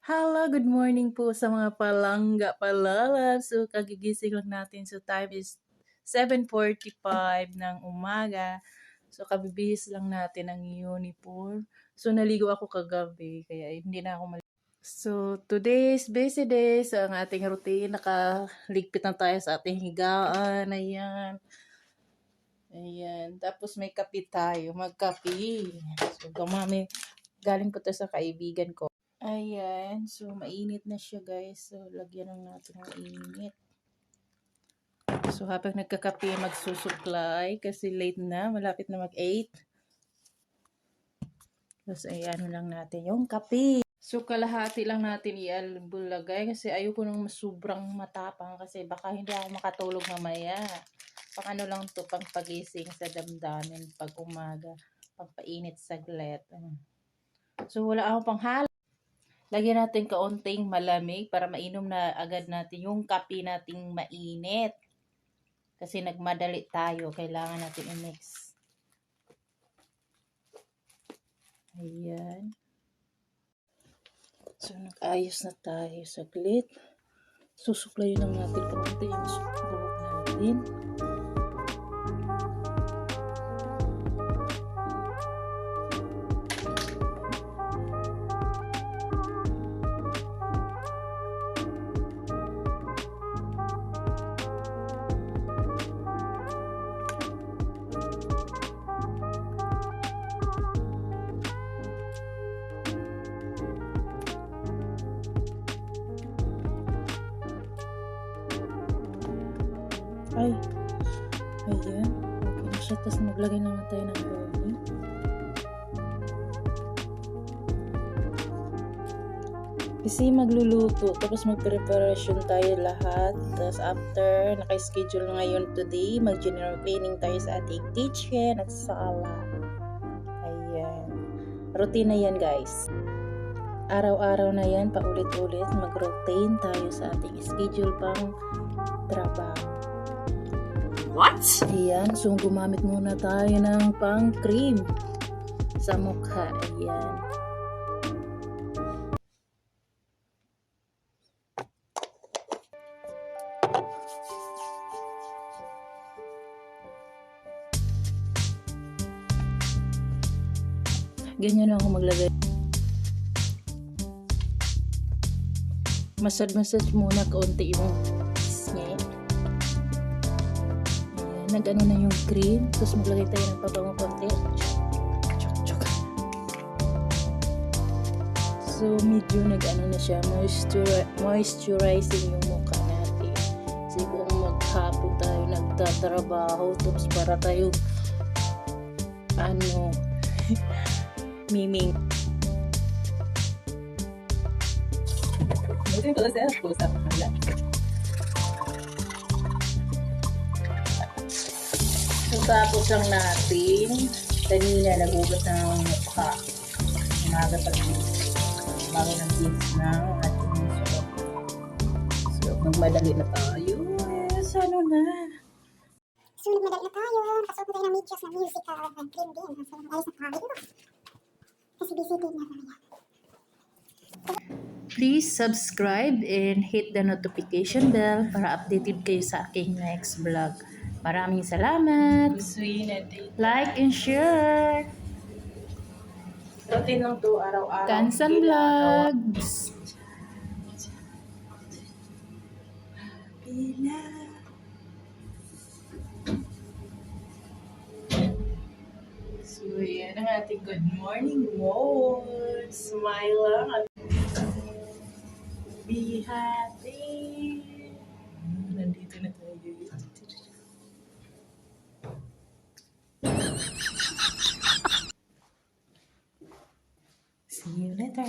Hello, good morning po sa mga palangga palalab. So, kagigising lang natin. So, time is 7:45 ng umaga. So, kabibihis lang natin ang uniform. So, naligo ako kagabi, kaya hindi na ako So, today is busy day. So, ang ating routine, nakaligpit na tayo sa ating higaan. Ayan. Ayan. Tapos may kape tayo. Magkape. So, galing ko to sa kaibigan ko. Ayan. So, mainit na siya, guys. So, lagyan lang natin ng init. So, habang nagkakape, magsusuklay. Kasi late na. Malapit na mag-8. Tapos, ayan lang natin yung kape. So, kalahati lang natin ialbulagay. Kasi ayoko nang sobrang matapang. Kasi baka hindi ako makatulog mamaya. Pang ano lang to, pang pagising sa damdamin pag umaga. Pagpainit saglit. So, wala akong panghalo. Lagyan natin kaunting malamig para mainom na agad natin yung kape nating mainit. Kasi nagmadali tayo. Kailangan natin i-mix. Ayan. So, nag-ayos na tayo saglit. Susuklayin lang natin kaunti yung buhok natin. Ay, ayan. Okay na siya. Tapos maglagay na nga tayo ng honey. Kasi magluluto. Tapos mag-preparation tayo lahat. Tapos after, naka-schedule ngayon today, mag-general cleaning tayo sa ating kitchen at sala. Ayan. Routine na yan, guys. Araw-araw na yan, paulit-ulit. Mag-routine tayo sa ating schedule pang trabaho. What? Ayan, so gumamit muna tayo ng pang-cream sa mukha. Ayan. Ganyan ako maglagay. Massage muna kaunti yung pisngi. Nag-ano na yung cream. Tapos maglagay tayo ng pabango konti. So, medyo nag-ano na siya. Moisturizing yung mukha natin. Kasi kung maghapon tayo nagtatrabaho, tapos para tayo miming. Ito yung pala po sa mahala. So, tapos lang natin, kanina nagugas ng mukha. Umaga ng jeans ng ating suot. So, magmadali na tayo. Yes, ano na? So, nagmadali na tayo. Nakasuot na tayo ng medyas na musical and cream din. So, alis na tayo. Kasi busy din na kami. Please subscribe and hit the notification bell para updated kayo sa aking next vlog. Maraming salamat. Like and share. Routine lang to araw-araw. Kansan Vlogs. So, yan ang ating good morning mode. Smile lang. Be happy. Nandito na tayo. See you later.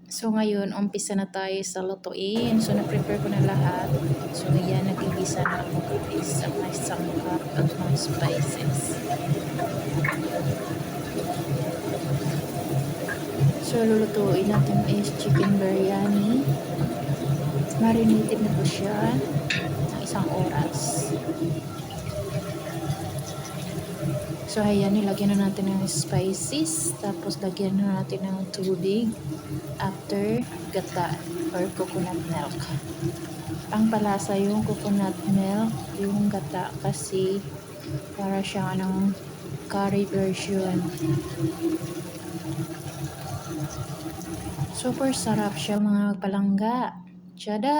So ngayon, umpisa na tayo sa lutuin. So na-prepare ko na lahat. So yan, nagigisa na ako guys ang mga sangkap at mga spices. So lulutuin natin is chicken biryani. Marinated na po siya ng 1 oras. So, ayan, nilagyan na natin ng spices. Tapos, lagyan na natin ng tubig after gata or coconut milk. Pangpalasa yung coconut milk, yung gata kasi para siyang curry version. Super sarap siya mga palangga. Tada!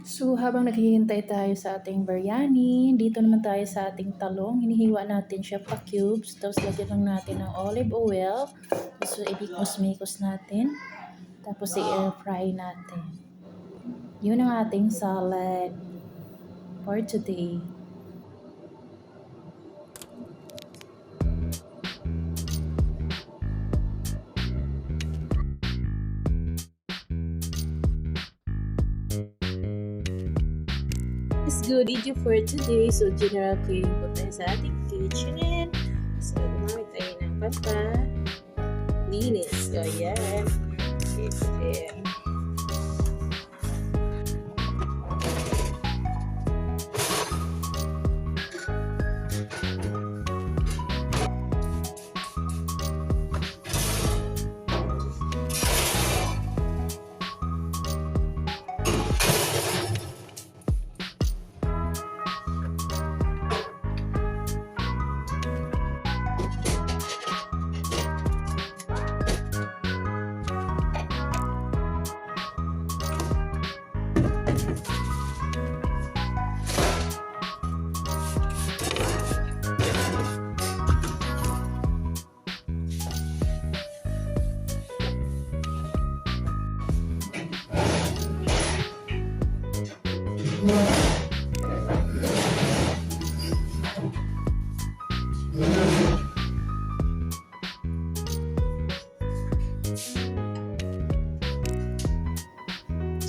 So, habang naghihintay tayo sa ating biryani, dito naman tayo sa ating talong. Hinihiwa natin siya pa cubes. Tapos, lagyan lang natin ng olive oil. So, ibikos-mikos natin. Tapos, i-air fry natin. Yun ang ating salad for today. It's good video for today. So, general cleaning po tayo sa ating kitchen. So, gumamit tayo ng linis. So, yan. Okay.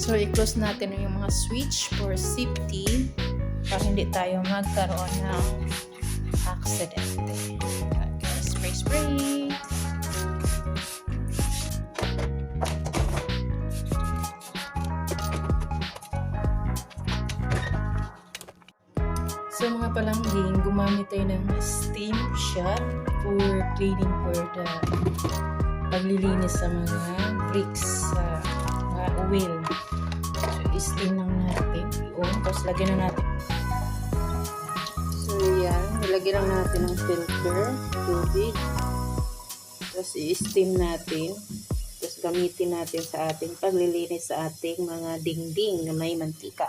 So, i-close natin yung mga switch for safety para hindi tayo magkaroon ng accident. Okay, spray. So, mga palangging, gumamit tayo ng steam shot for cleaning for the paglilinis sa mga bricks sa mga oil. So, steam lang natin yun. Tapos, lagyan na natin. So, yan. Nilagyan lang natin ng filter, tubig. Tapos, i-steam natin. Tapos, gamitin natin sa ating paglilinis sa ating mga dingding na may mantika.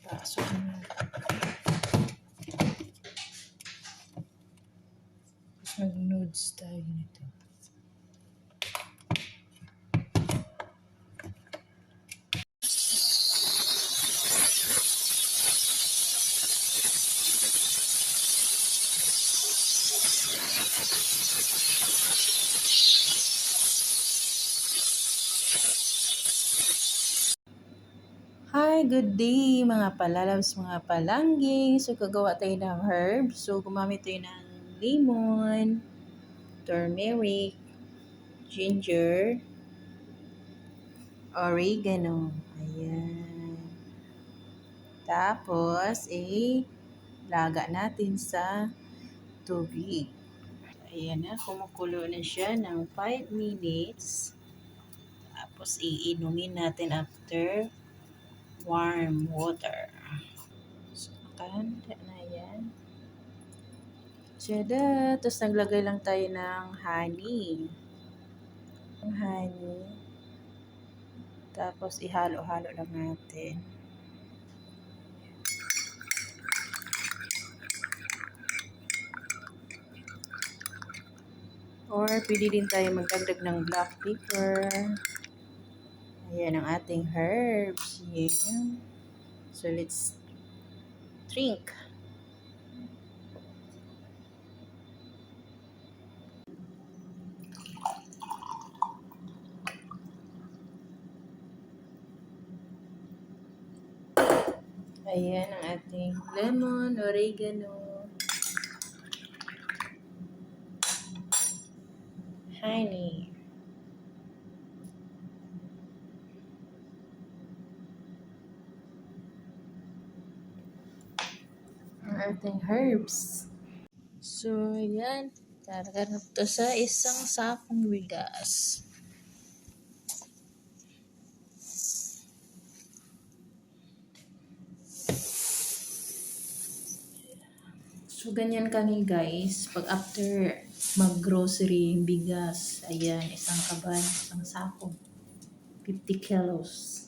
Pasok na. Mag-nudes tayo nito. Hi, good day mga palalabs, mga palangging. So, gagawa tayo ng herbs. So, gumamit tayo ng lemon, turmeric, ginger, oregano. Ayan. Tapos, laga natin sa tubig. Ayan na, kumukulo na siya ng 5 minutes. Tapos, iinumin natin after warm water. So, nakahanda na yan. Tada! Tapos, naglagay lang tayo ng honey. Tapos, ihalo-halo lang natin. Or, pwede din tayo magdagdag ng black pepper. Ayan ang ating herbs. Ayan. So, let's drink. Ayan ang ating lemon, oregano, honey. ating herbs. So, ayan. Lagyan to sa isang sakong bigas. So, ganyan kami guys. Pag after mag-grocery, bigas, ayan, isang kaban, isang sako. 50 kilos.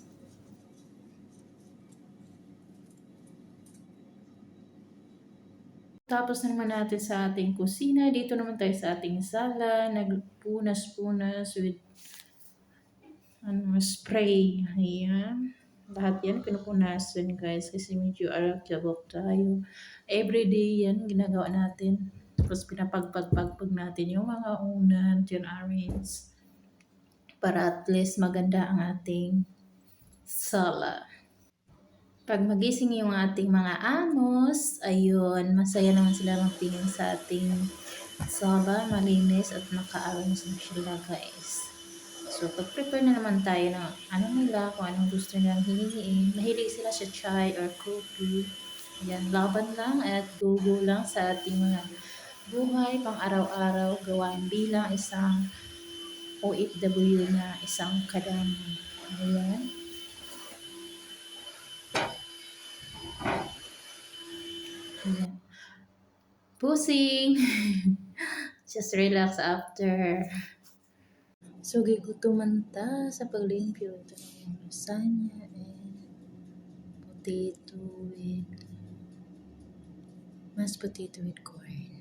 Tapos na naman natin sa ating kusina. Dito naman tayo sa ating sala. Nagpunas-punas with spray. Ayan. Lahat yan pinupunasan guys kasi medyo arakjabok tayo. Everyday yan ginagawa natin. Tapos pinapagpagpagpag natin yung mga unan, dyan arrange. Para at least maganda ang ating sala. Pag magising yung ating mga amos, ayun, masaya naman sila magtingin sa ating sala, malinis at naka-arrange na sila guys. So, pag-prepare na naman tayo ng ano nila, kung anong gusto nilang hinihiin. Mahilig sila sa chai or coffee. Yan, laban lang at go lang sa ating mga buhay pang araw-araw gawain bilang isang OFW na isang kadami. Ayan. Ayan. Pusing! Just relax after. So, gigutuman ta sa paglimpyo. Ito na yung lasagna and potato with mashed potato with corn.